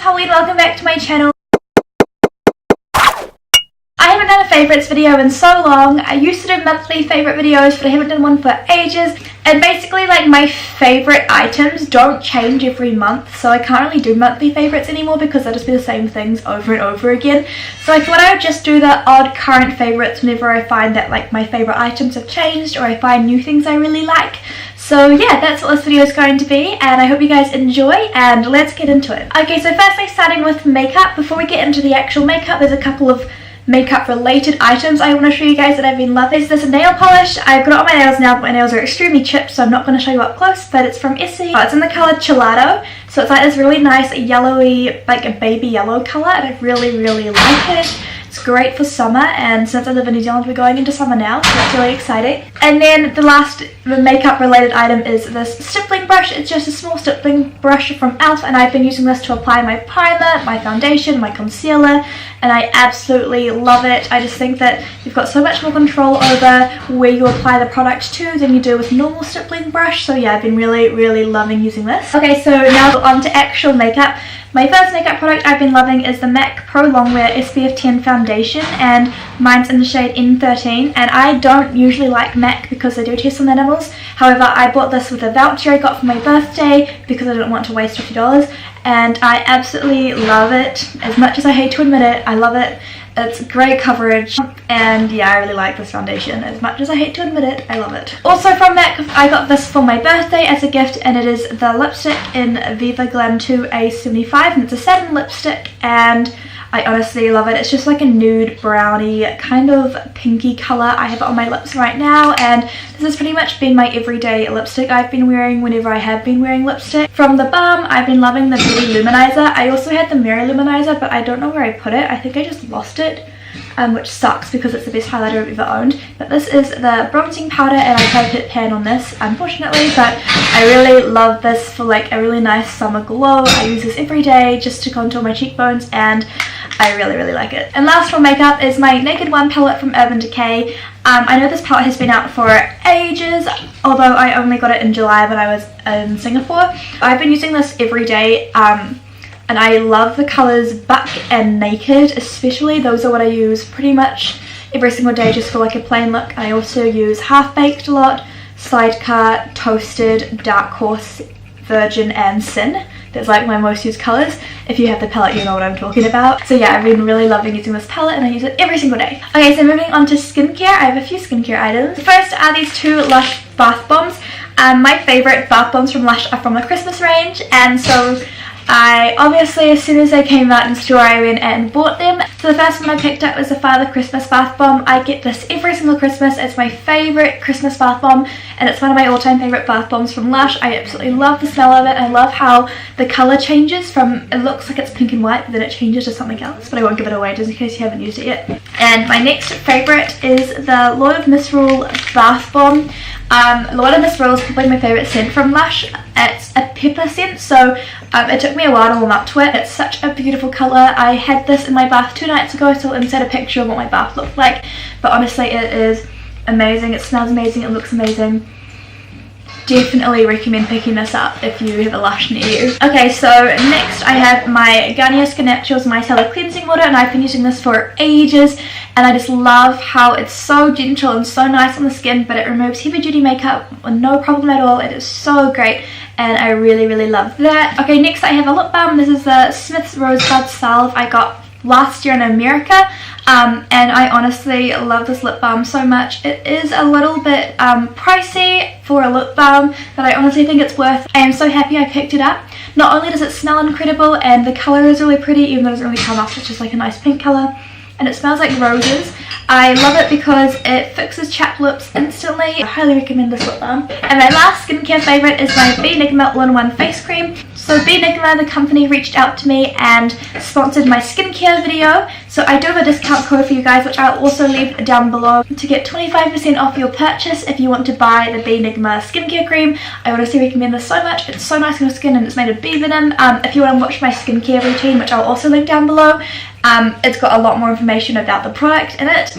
Holly and welcome back to my channel. I haven't done a favourites video in so long. I used to do monthly favourite videos, but I haven't done one for ages. And basically, like, my favourite items don't change every month, so I can't really do monthly favourites anymore because they'll just be the same things over and over again. So I thought I would just do the odd current favourites whenever I find that, like, my favourite items have changed or I find new things I really like. So yeah, that's what this video is going to be, and I hope you guys enjoy, and let's get into it. Okay, so firstly, starting with makeup. Before we get into the actual makeup, there's a couple of makeup related items I want to show you guys that I've been loving. This is nail polish. I've got it on my nails now, but my nails are extremely chipped, so I'm not going to show you up close, but it's from Essie. It's in the colour Gelato, so it's like this really nice yellowy, like a baby yellow colour, and I really like it. It's great for summer, and since I live in New Zealand, we're going into summer now, so it's really exciting. And then the last makeup related item is this stippling brush. It's just a small stippling brush from e.l.f. and I've been using this to apply my primer, my foundation, my concealer, and I absolutely love it. I just think that you've got so much more control over where you apply the product to than you do with normal stippling brush. So yeah, I've been really loving using this. Okay, so now on to actual makeup. My first makeup product I've been loving is the MAC Pro Longwear SPF 10 foundation, and mine's in the shade N13, and I don't usually like MAC because they do test on animals. However, I bought this with a voucher I got for my birthday because I didn't want to waste $50, and I absolutely love it. As much as I hate to admit it, I love it. It's great coverage, and yeah, I really like this foundation. As much as I hate to admit it, I love it. Also from MAC, I got this for my birthday as a gift, and it is the lipstick in Viva Glam 2 A75, and it's a satin lipstick, and I honestly love it. It's just like a nude brownie kind of pinky colour. I have it on my lips right now, and this has pretty much been my everyday lipstick I've been wearing whenever I have been wearing lipstick. From the balm, I've been loving the Beauty Luminizer. I also had the Mirror Luminizer, but I don't know where I put it. I think I just lost it, which sucks because it's the best highlighter I've ever owned. But this is the bronzing powder, and I tried to put pan on this, unfortunately, but I really love this for like a really nice summer glow. I use this every day just to contour my cheekbones, and I really like it. And last for makeup is my Naked One palette from Urban Decay. I know this palette has been out for ages, although I only got it in July when I was in Singapore. I've been using this every day, and I love the colours Buck and Naked especially. Those are what I use pretty much every single day just for like a plain look. I also use Half Baked a lot, Sidecar, Toasted, Dark Horse, Virgin and Sin. That's like my most used colours. If you have the palette, you know what I'm talking about. So yeah, I've been really loving using this palette, and I use it every single day. Okay, so moving on to skincare, I have a few skincare items. First are these two Lush bath bombs. My favourite bath bombs from Lush are from the Christmas range, and so I obviously, as soon as they came out in store, I went and bought them. So the first one I picked up was the Father Christmas bath bomb. I get this every single Christmas. It's my favourite Christmas bath bomb, and it's one of my all-time favourite bath bombs from Lush. I absolutely love the smell of it. I love how the colour changes from, it looks like it's pink and white, but then it changes to something else, but I won't give it away just in case you haven't used it yet. And my next favourite is the Lord of Misrule bath bomb. Lord of Misrule is probably my favourite scent from Lush. It's a pepper scent, so it took me a while to warm up to it. It's such a beautiful colour. I had this in my bath 2 nights ago, so I'll insert a picture of what my bath looked like. But honestly, it is amazing. It smells amazing. It looks amazing. Definitely recommend picking this up if you have a Lush near you. Okay, so next I have my Garnier Skin Naturals Micellar Cleansing Water, and I've been using this for ages, and I just love how it's so gentle and so nice on the skin, but it removes heavy duty makeup with no problem at all. It is so great, and I really love that. Okay, next I have a lip balm. This is the Smith's Rosebud Salve I got last year in America, and I honestly love this lip balm so much. It is a little bit pricey for a lip balm, but I honestly think it's worth it. I am so happy I picked it up. Not only does it smell incredible, and the colour is really pretty, even though it doesn't really come off, it's just like a nice pink colour, and it smells like roses. I love it because it fixes chapped lips instantly. I highly recommend this lip balm. And my last skincare favourite is my Benigma All-in-One Face Cream. So Benigma, the company, reached out to me and sponsored my skincare video. So I do have a discount code for you guys, which I'll also leave down below, to get 25% off your purchase if you want to buy the Benigma skincare cream. I honestly recommend this so much. It's so nice on your skin, and it's made of bee venom. If you want to watch my skincare routine, which I'll also link down below, It's got a lot more information about the product in it,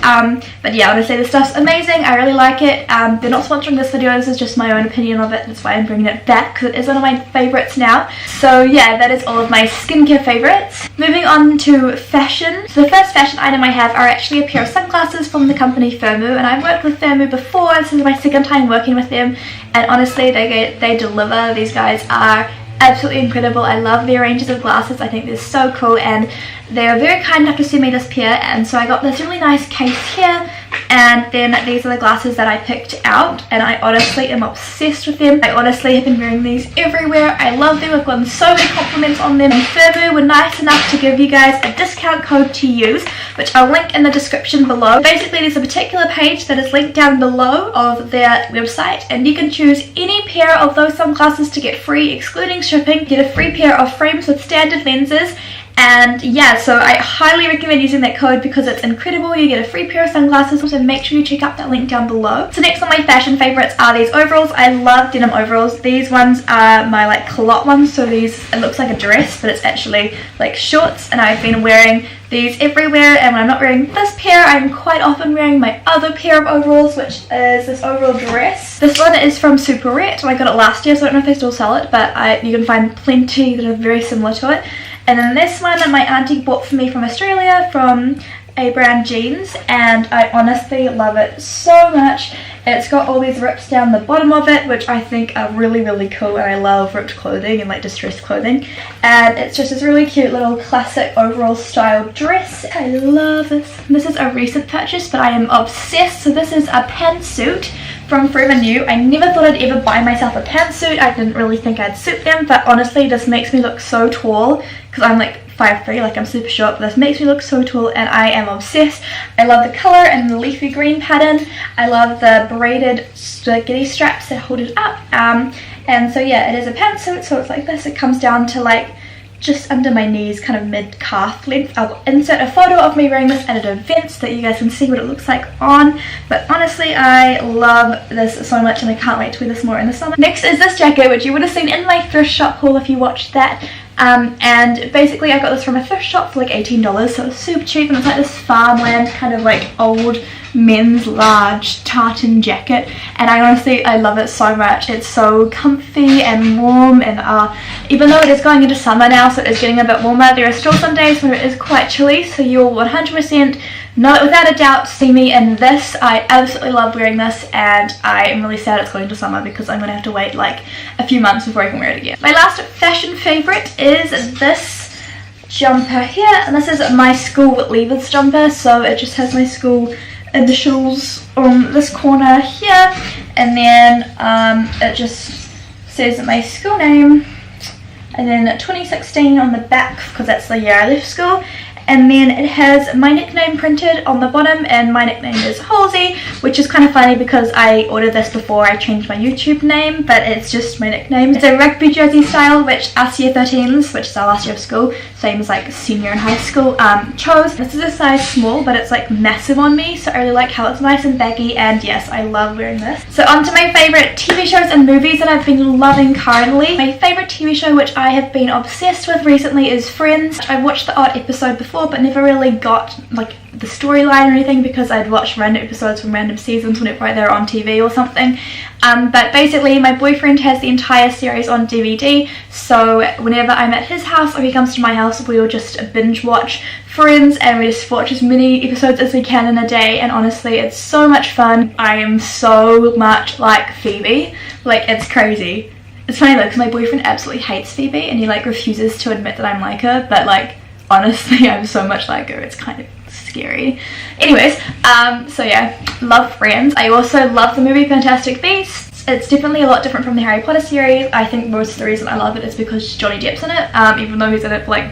but yeah, honestly the stuff's amazing. I really like it. They're not sponsoring this video, this is just my own opinion of it. That's why I'm bringing it back, because it is one of my favourites now. So yeah, that is all of my skincare favourites. Moving on to fashion. So the first fashion item I have are actually a pair of sunglasses from the company Firmoo, and I've worked with Firmoo before. This is my second time working with them, and honestly they deliver. These guys are absolutely incredible. I love their ranges of glasses. I think they're so cool, and they are very kind enough to send me this pair, and so I got this really nice case here, and then these are the glasses that I picked out, and I honestly am obsessed with them. I honestly have been wearing these everywhere. I love them. I've gotten so many compliments on them, and Firmoo were nice enough to give you guys a discount code to use, which I'll link in the description below. Basically, there's a particular page that is linked down below of their website, and you can choose any pair of those sunglasses to get free, excluding shipping. Get a free pair of frames with standard lenses. And yeah, so I highly recommend using that code because it's incredible. You get a free pair of sunglasses, so make sure you check out that link down below. So next on my fashion favorites are these overalls. I love denim overalls. These ones are my like culotte ones, so these, it looks like a dress but it's actually like shorts, and I've been wearing these everywhere, and when I'm not wearing this pair, I'm quite often wearing my other pair of overalls, which is this overall dress. This one is from Superette, and I got it last year, so I don't know if they still sell it, but you can find plenty that are very similar to it. And then this one my auntie bought for me from Australia from a brand Jeans, and I honestly love it so much. It's got all these rips down the bottom of it, which I think are really, really cool, and I love ripped clothing and like distressed clothing. And it's just this really cute little classic overall style dress. I love this. This is a recent purchase, but I am obsessed. So this is a pantsuit from Forever New. I never thought I'd ever buy myself a pantsuit. I didn't really think I'd suit them, but honestly this makes me look so tall because I'm like 5'3", like I'm super short, but this makes me look so tall and I am obsessed. I love the colour and the leafy green pattern. I love the braided spaghetti straps that hold it up. And so yeah, it is a pantsuit, so it's like this. It comes down to like just under my knees, kind of mid-calf length. I'll insert a photo of me wearing this at an event so that you guys can see what it looks like on. But honestly, I love this so much and I can't wait to wear this more in the summer. Next is this jacket, which you would have seen in my thrift shop haul if you watched that. And basically I got this from a thrift shop for like $18, so it was super cheap, and it's like this farmland kind of like old men's large tartan jacket, and I love it so much. It's so comfy and warm, and even though it is going into summer now, so it is getting a bit warmer, there are still some days where it is quite chilly, so you'll 100% know without a doubt see me in this. I absolutely love wearing this, and I am really sad it's going to summer because I'm going to have to wait like a few months before I can wear it again. My last fashion favourite is this jumper here, and this is my school leavers jumper, so it just has my school initials on this corner here, and then it just says my school name, and then 2016 on the back because that's the year I left school. And then it has my nickname printed on the bottom, and my nickname is Holzie, which is kind of funny because I ordered this before I changed my YouTube name, but it's just my nickname. It's a rugby jersey style, which us year 13s, which is our last year of school, same as like senior in high school, chose. This is a size small, but it's like massive on me, so I really like how it's nice and baggy, and yes, I love wearing this. So on to my favourite TV shows and movies that I've been loving currently. My favourite TV show, which I have been obsessed with recently, is Friends. I watched the odd episode before, but never really got like the storyline or anything because I'd watch random episodes from random seasons whenever they're on TV or something. But basically my boyfriend has the entire series on DVD, so whenever I'm at his house or he comes to my house, we'll just binge watch Friends, and we just watch as many episodes as we can in a day, and honestly it's so much fun. I am so much like Phoebe, like it's crazy. It's funny though because my boyfriend absolutely hates Phoebe and he like refuses to admit that I'm like her, but like honestly I'm so much like her, it's kind of scary. Anyways, so yeah, love Friends. I also love the movie Fantastic Beasts. It's definitely a lot different from the Harry Potter series. I think most of the reason I love it is because Johnny Depp's in it, even though he's in it for like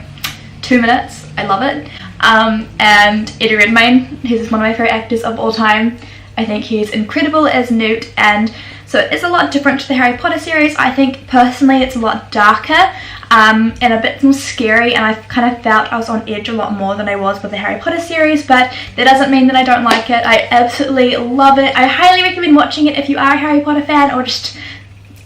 2 minutes. I love it. And Eddie Redmayne, he's one of my favourite actors of all time. I think he's incredible as Newt, and so it is a lot different to the Harry Potter series. I think personally it's a lot darker and a bit more scary, and I've kind of felt I was on edge a lot more than I was with the Harry Potter series, but that doesn't mean that I don't like it. I absolutely love it. I highly recommend watching it if you are a Harry Potter fan or just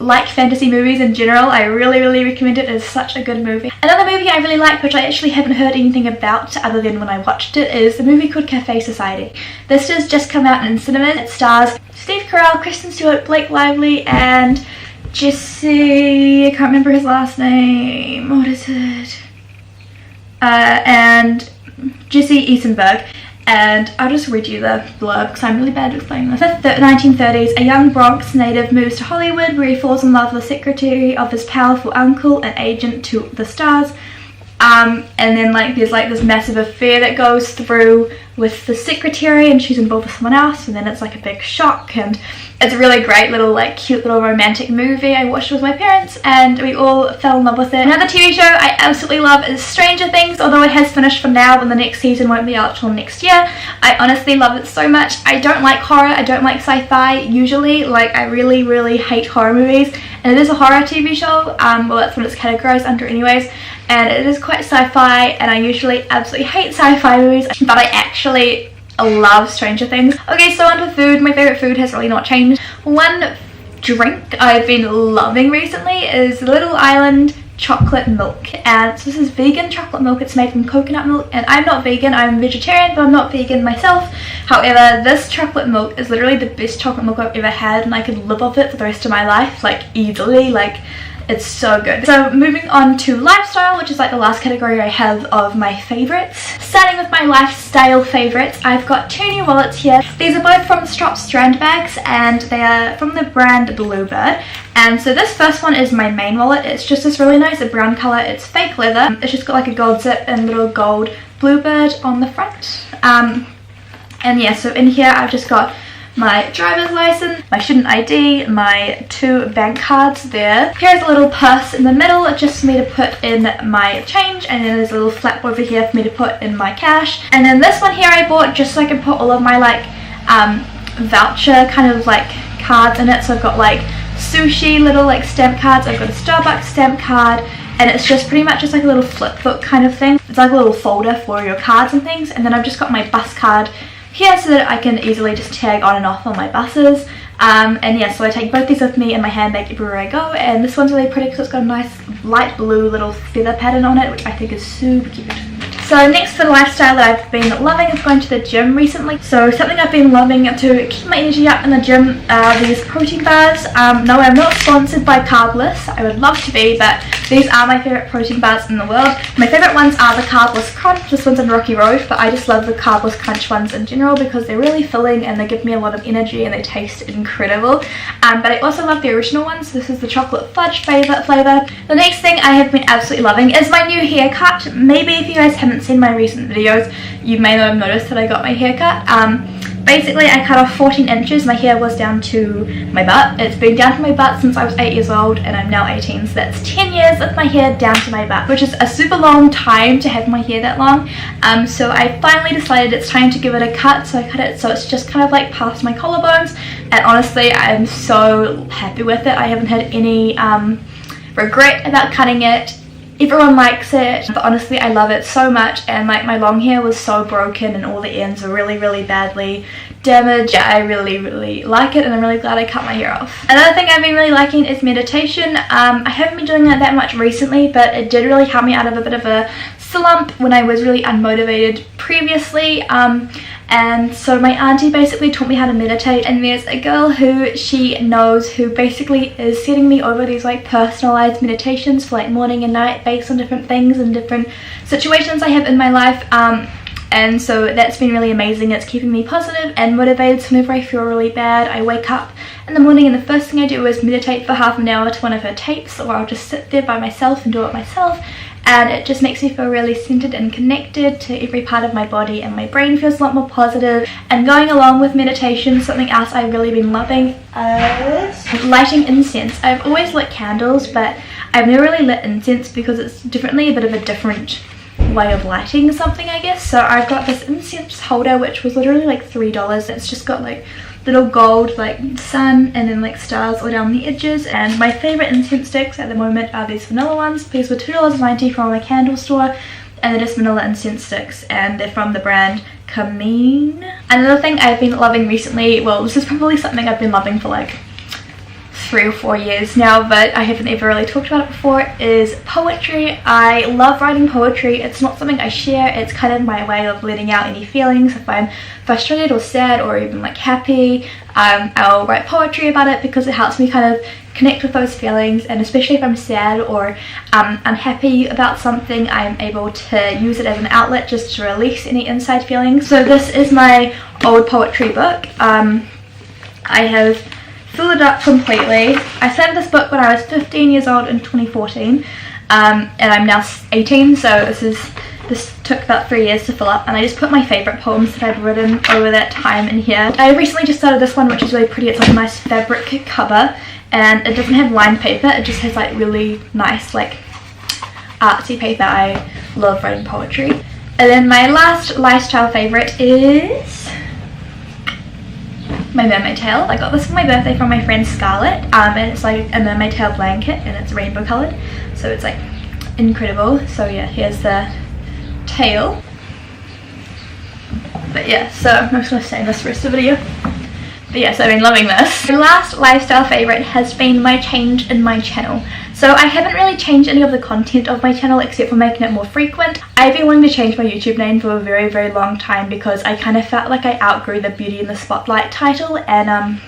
like fantasy movies in general, I really recommend it. It's such a good movie. Another movie I really like, which I actually haven't heard anything about other than when I watched it, is the movie called Cafe Society. This has just come out in cinemas. It stars Steve Carell, Kristen Stewart, Blake Lively, and Jesse, I can't remember his last name, what is it? And Jesse Eisenberg. And I'll just read you the blurb because I'm really bad at explaining this. In the 1930s, a young Bronx native moves to Hollywood where he falls in love with the secretary of his powerful uncle, an agent to the stars. And then like there's like this massive affair that goes through with the secretary, and she's involved with someone else, and then it's like a big shock, and it's a really great little like cute little romantic movie. I watched it with my parents and we all fell in love with it. Another TV show I absolutely love is Stranger Things, although it has finished for now and the next season won't be out till next year. I honestly love it so much. I don't like horror, I don't like sci-fi usually, like I really hate horror movies, and it is a horror TV show, well that's what it's categorized under anyways, and it is quite sci-fi, and I usually absolutely hate sci-fi movies, but I actually love Stranger Things. Okay, so on to food. My favourite food has really not changed. One drink I've been loving recently is Little Island chocolate milk, and so this is vegan chocolate milk. It's made from coconut milk, and I'm not vegan, I'm vegetarian, but I'm not vegan myself. However, this chocolate milk is literally the best chocolate milk I've ever had, and I could live off it for the rest of my life, like easily. Like it's so good. So moving on to lifestyle, which is like the last category I have of my favorites. Starting with my lifestyle favorites, I've got two new wallets here. These are both from Strop Strand bags, and they are from the brand Bluebird. And so this first one is my main wallet. It's just this really nice brown colour. It's fake leather. It's just got like a gold zip and little gold Bluebird on the front. And yeah, so in here I've just got my driver's license, my student ID, my 2 bank cards there. Here's a little purse in the middle just for me to put in my change, and then there's a little flap over here for me to put in my cash. And then this one here I bought just so I can put all of my like voucher kind of like cards in it. So I've got like sushi little like stamp cards, I've got a Starbucks stamp card, and it's just pretty much just like a little flip book kind of thing. It's like a little folder for your cards and things. And then I've just got my bus card here so that I can easily just tag on and off on my buses. And yeah, so I take both these with me in my handbag everywhere I go, and this one's really pretty because it's got a nice light blue little feather pattern on it, which I think is super cute. So next for the lifestyle that I've been loving is going to the gym recently. So something I've been loving to keep my energy up in the gym are these protein bars. No, I'm not sponsored by Carbless. I would love to be, but these are my favourite protein bars in the world. My favourite ones are the Carbless Crunch. This one's in Rocky Road, but I just love the Carbless Crunch ones in general because they're really filling and they give me a lot of energy and they taste incredible. But I also love the original ones. This is the chocolate fudge flavour. The next thing I have been absolutely loving is my new haircut. Maybe if you guys haven't seen my recent videos, you may not have noticed that I got my hair cut. Basically I cut off 14 inches. My hair was down to my butt. It's been down to my butt since I was 8 years old, and I'm now 18, so that's 10 years of my hair down to my butt, which is a super long time to have my hair that long. So I finally decided it's time to give it a cut, so I cut it so it's just kind of like past my collarbones, and honestly I'm so happy with it. I haven't had any regret about cutting it. Everyone likes it, but honestly I love it so much, and like my long hair was so broken and all the ends are really badly damaged. I really like it, and I'm really glad I cut my hair off. Another thing I've been really liking is meditation. I haven't been doing it that much recently, but it did really help me out of a bit of a slump when I was really unmotivated previously. And so my auntie basically taught me how to meditate, and there's a girl who she knows who basically is sending me over these like personalized meditations for like morning and night based on different things and different situations I have in my life. And so that's been really amazing. It's keeping me positive and motivated. So whenever I feel really bad, I wake up in the morning and the first thing I do is meditate for half an hour to one of her tapes, or I'll just sit there by myself and do it myself. And it just makes me feel really centered and connected to every part of my body, and my brain feels a lot more positive. And going along with meditation, something else I've really been loving is lighting incense. I've always lit candles, but I've never really lit incense because it's definitely a bit of a different way of lighting something, I guess. So I've got this incense holder which was literally like $3. It's just got like little gold like sun and then like stars all down the edges, and my favorite incense sticks at the moment are these vanilla ones. These were $2.90 from a candle store, and they're just vanilla incense sticks, and they're from the brand Camine. Another thing I've been loving recently, well this is probably something I've been loving for like 3 or 4 years now, but I haven't ever really talked about it before, is poetry. I love writing poetry. It's not something I share, it's kind of my way of letting out any feelings. If I'm frustrated or sad or even like happy, I'll write poetry about it because it helps me kind of connect with those feelings, and especially if I'm sad or unhappy about something, I'm able to use it as an outlet just to release any inside feelings. So this is my old poetry book. I have filled it up completely. I started this book when I was 15 years old in 2014, and I'm now 18, so this took about 3 years to fill up, and I just put my favourite poems that I've written over that time in here. I recently just started this one, which is really pretty. It's like a nice fabric cover, and it doesn't have lined paper, it just has like really nice like artsy paper. I love writing poetry. And then my last lifestyle favourite is my mermaid tail. I got this for my birthday from my friend Scarlett, and it's like a mermaid tail blanket, and it's rainbow coloured, so it's like incredible. So yeah, here's the tail. But yeah, so I'm just going to save this for the rest of the video. But yes, I've been loving this. My last lifestyle favourite has been my change in my channel. So I haven't really changed any of the content of my channel except for making it more frequent. I've been wanting to change my YouTube name for a very, very long time because I kind of felt like I outgrew the Beauty in the Spotlight title, and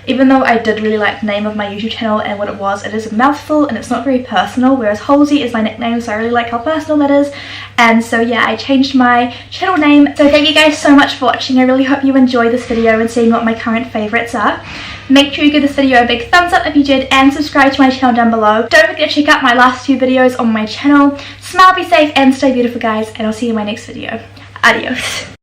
even though I did really like the name of my YouTube channel and what it is a mouthful and it's not very personal, whereas Holzie is my nickname, so I really like how personal that is. And so yeah, I changed my channel name. So thank you guys so much for watching. I really hope you enjoyed this video and seeing what my current favourites are. Make sure you give this video a big thumbs up if you did, and subscribe to my channel down below. Don't forget to check out my last 2 videos on my channel. Smile, be safe, and stay beautiful guys, and I'll see you in my next video. Adios.